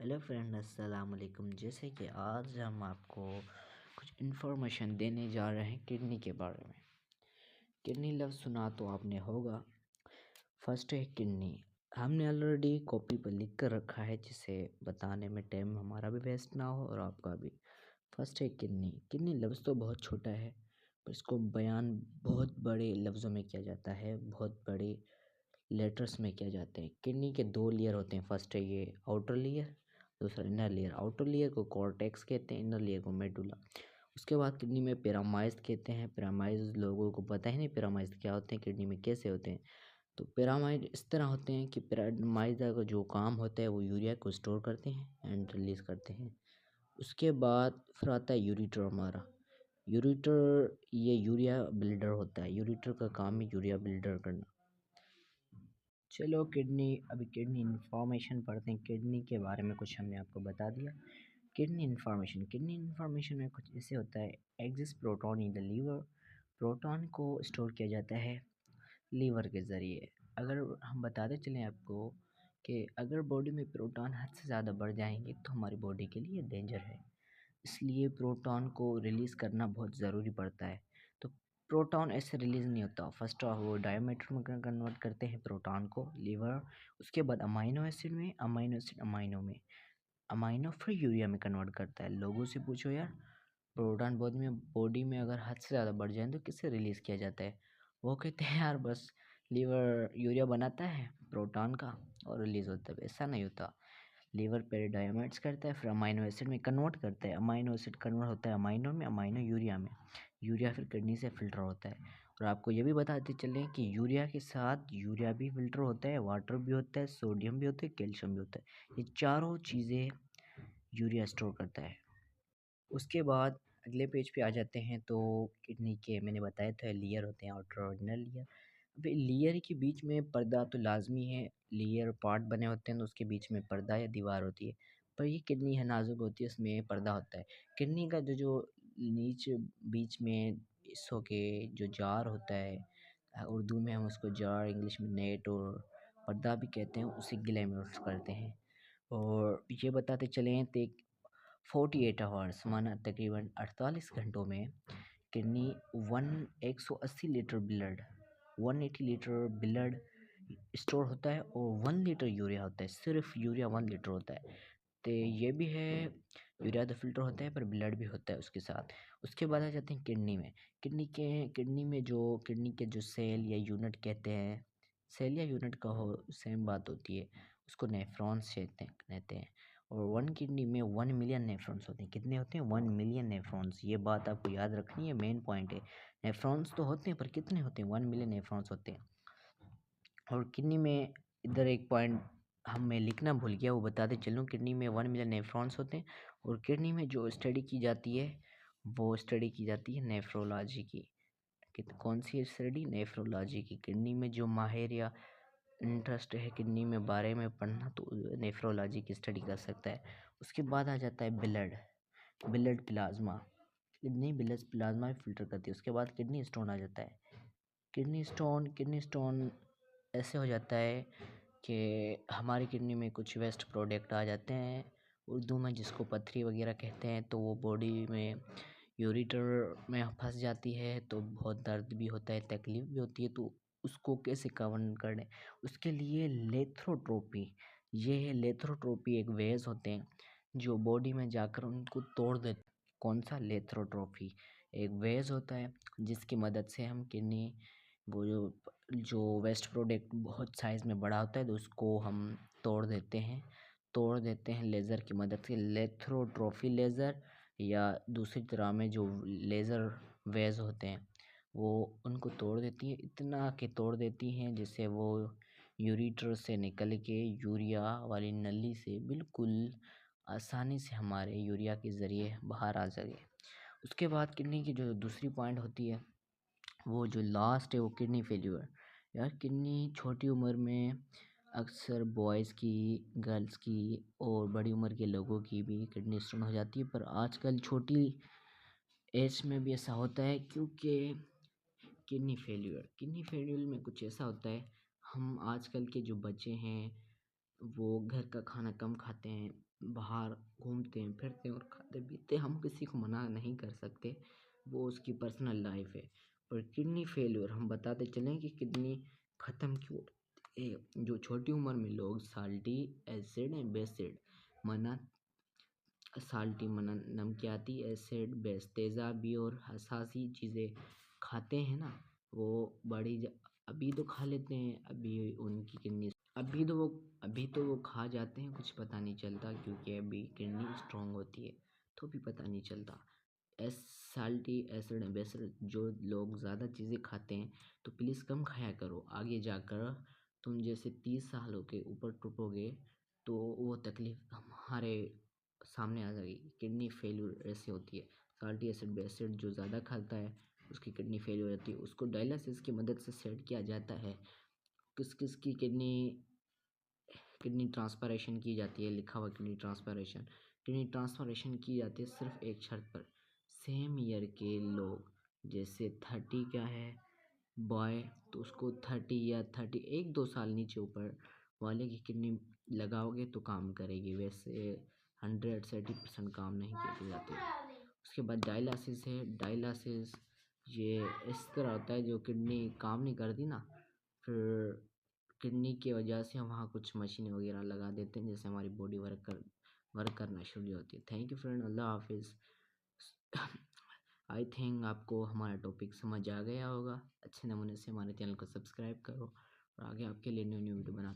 Hello friend, अस्सलाम वालेकुम। जैसे कि आज हम आपको कुछ इन्फॉर्मेशन देने जा रहे हैं किडनी के बारे में। किडनी लफ्ज़ सुना तो आपने होगा। फर्स्ट है किडनी। हमने ऑलरेडी कॉपी पर लिख कर रखा है जिससे बताने में टाइम हमारा भी वेस्ट ना हो और आपका भी। फर्स्ट है किडनी। किडनी लफ्ज़ तो बहुत छोटा है पर इसको बयान बहुत बड़े लफ्ज़ों में किया जाता है, बहुत बड़े लेटर्स में किया जाता है। किडनी के दो लेयर होते हैं। फर्स्ट है ये आउटर लेयर, दूसरा इनर लेयर। आउटर लेयर को कॉर्टेक्स कहते हैं, इनर लेयर को मेडुला। उसके बाद किडनी में पिरामाइड कहते हैं। पिरामाइड लोगों को पता ही नहीं पिरामाइड क्या होते हैं, किडनी में कैसे होते हैं। तो पिरामाइड इस तरह होते हैं कि पिरामाइड का जो काम होता है वो यूरिया को स्टोर करते हैं एंड रिलीज करते हैं। उसके बाद फिर आता है यूरेटर हमारा। यूरेटर ये यूरिया बिल्डर होता है। यूरेटर का काम है यूरिया बिल्डर करना। चलो अभी किडनी इन्फॉर्मेशन पढ़ते हैं। किडनी के बारे में कुछ हमने आपको बता दिया। किडनी इन्फॉर्मेशन में कुछ ऐसे होता है। Exist proton in the liver. Proton को स्टोर किया जाता है लीवर के ज़रिए। अगर हम बताते चलें आपको कि अगर बॉडी में प्रोटॉन हद से ज़्यादा बढ़ जाएंगे तो हमारी बॉडी के लिए डेंजर है, इसलिए प्रोटॉन को रिलीज़ करना बहुत ज़रूरी पड़ता है। तो प्रोटॉन ऐसे रिलीज़ नहीं होता। फर्स्ट ऑफ वो डायमीटर में कन्वर्ट करते हैं प्रोटॉन को लीवर। उसके बाद अमाइनो एसिड में, अमाइनो एसिड अमाइनो में, अमाइनो फिर यूरिया में कन्वर्ट करता है। लोगों से पूछो यार, प्रोटॉन बॉडी में अगर हद से ज़्यादा बढ़ जाए तो किससे रिलीज़ किया जाता है? वो कहते हैं यार बस लीवर यूरिया बनाता है प्रोटॉन का और रिलीज़ होता है। ऐसा नहीं होता। लीवर पेरिडायमाइड्स करता है, फिर अमाइनो एसिड में कन्वर्ट करता है। अमाइनो एसिड कन्वर्ट होता है अमाइनो में, अमाइनो यूरिया में। यूरिया फिर किडनी से फ़िल्टर होता है। और आपको ये भी बताते चलें कि यूरिया के साथ यूरिया भी फ़िल्टर होता है, वाटर भी होता है, सोडियम भी होता है, कैल्शियम भी होता है। ये चारों चीज़ें यूरिया स्टोर करता है। उसके बाद अगले पेज पे आ जाते हैं तो किडनी के मैंने बताया था लेयर होते हैं, आउटर और इनर लेयर। अभी लेयर के बीच में पर्दा तो लाजमी है। लेयर पार्ट बने होते हैं तो उसके बीच में पर्दा या दीवार होती है। पर ये किडनी है, नाजुक होती है, उसमें पर्दा होता है। किडनी का जो जो नीचे बीच में हिस्सों के जो जार होता है, उर्दू में हम उसको जार, इंग्लिश में नेट और पर्दा भी कहते हैं, उसे ग्लैमरस करते हैं। और ये बताते चलें तो 48 आवर्स माना तकरीबन 48 घंटों में किडनी 180 लीटर ब्लड स्टोर होता है और 1 लीटर यूरिया होता है। सिर्फ यूरिया 1 लीटर होता है। तो ये भी है, यूरिया तो फिल्टर होता है पर ब्लड भी होता है उसके साथ। उसके बाद आ जाते हैं किडनी में। किडनी के जो सेल या यूनिट कहते हैं, सेल या यूनिट का हो सेम बात होती है, उसको नेफ्रॉन्स कहते हैं। और 1 किडनी में 1 मिलियन नेफ्रॉन्स होते हैं। कितने होते हैं? 1 मिलियन नेफ्रॉन्स। ये बात आपको याद रखनी है, मेन पॉइंट है। नेफ्रॉन्स तो होते हैं पर कितने होते हैं? 1 मिलियन नेफ्रॉन्स होते हैं। और किडनी में इधर एक पॉइंट मैं लिखना भूल गया, वो बताते चलूँ। किडनी में 1 मिलियन नेफ्रॉन्स होते हैं। और किडनी में जो स्टडी की जाती है वो स्टडी की जाती है नेफ्रोलॉजी की। कौन सी स्टडी? नेफ्रोलॉजी की। किडनी में जो माहिर या इंटरेस्ट है किडनी में बारे में पढ़ना तो नेफ्रोलॉजी की स्टडी कर सकता है। उसके बाद आ जाता है blood plasma. Kidney blood plasma filter करती है। उसके बाद किडनी स्टोन आ जाता है। किडनी स्टोन ऐसे हो जाता है कि हमारी किडनी में कुछ वेस्ट प्रोडक्ट आ जाते हैं, उर्दू में जिसको पथरी वगैरह कहते हैं। तो वो बॉडी में यूरेटर में फंस जाती है तो बहुत दर्द भी होता है, तकलीफ़ भी होती है। तो उसको कैसे कवर करें? उसके लिए लेथ्रोट्रोपी। ये है लेथ्रोट्रोपी, एक वेज होते हैं जो बॉडी में जाकर उनको तोड़ देते। कौन सा? लेथ्रोट्रोपी एक वेज होता है जिसकी मदद से हम किडनी, वो जो वेस्ट प्रोडक्ट बहुत साइज़ में बड़ा होता है तो उसको हम तोड़ देते हैं लेज़र की मदद से। लेथ्रोट्रोफी लेज़र, या दूसरी तरह में जो लेज़र वेज होते हैं वो उनको तोड़ देती है। इतना कि तोड़ देती हैं जिससे वो यूरेटर से निकल के यूरिया वाली नली से बिल्कुल आसानी से हमारे यूरिया के ज़रिए बाहर आ सके। उसके बाद किडनी की जो दूसरी पॉइंट होती है, वो जो लास्ट है वो किडनी फेल्यूर। यार किडनी छोटी उम्र में अक्सर बॉयज़ की, गर्ल्स की और बड़ी उम्र के लोगों की भी किडनी स्टोन हो जाती है। पर आजकल छोटी एज में भी ऐसा होता है क्योंकि किडनी फेल्यूर में कुछ ऐसा होता है, हम आजकल के जो बच्चे हैं वो घर का खाना कम खाते हैं, बाहर घूमते हैं फिरते हैं और खाते पीते, हम किसी को मना नहीं कर सकते, वो उसकी पर्सनल लाइफ है। पर किडनी फेल्योर हम बताते चलें कि किडनी ख़त्म क्यों होती है। जो छोटी उम्र में लोग साल्टी एसिड एंड बेसिड मना साल्टी मना नमकियाती एसिड बेस तेज़ाबी और हसासी चीज़ें खाते हैं ना, वो अभी तो खा लेते हैं, अभी तो वो खा जाते हैं, कुछ पता नहीं चलता क्योंकि अभी किडनी स्ट्रांग होती है, तो भी पता नहीं चलता। एस साल्टी एसिड बेसिड जो लोग ज़्यादा चीज़ें खाते हैं, तो प्लीज़ कम खाया करो। आगे जाकर तुम जैसे 30 सालों के ऊपर टूटोगे तो वो तकलीफ़ हमारे सामने आ जाएगी। किडनी फेल्यूर ऐसे होती है। साल्टी एसिड बेसिड जो ज़्यादा खाता है उसकी किडनी फेल्यूर होती है, उसको डायलिसिस की मदद से सेट किया जाता है। किस किस की किडनी ट्रांसप्लांटेशन की जाती है, लिखा हुआ किडनी ट्रांसप्लांटेशन की जाती है सिर्फ एक शर्त पर, सेम ईयर के लोग, जैसे 30 क्या है बॉय, तो उसको 30 या 30 1-2 साल नीचे ऊपर वाले की किडनी लगाओगे तो काम करेगी, वैसे 100 से 80% काम नहीं की जाती। उसके बाद डायलिसिस है। डायलिसिस ये इस तरह होता है, जो किडनी काम नहीं करती ना, फिर किडनी की वजह से हम वहाँ कुछ मशीनें वगैरह लगा देते हैं, जिससे हमारी बॉडी वर्क करना शुरू होती है। थैंक यू फ्रेंड, अल्लाह हाफिज़। आई थिंक आपको हमारा टॉपिक समझ आ गया होगा। अच्छे नमूने से हमारे चैनल को सब्सक्राइब करो और आगे आपके लिए न्यू न्यू वीडियो बना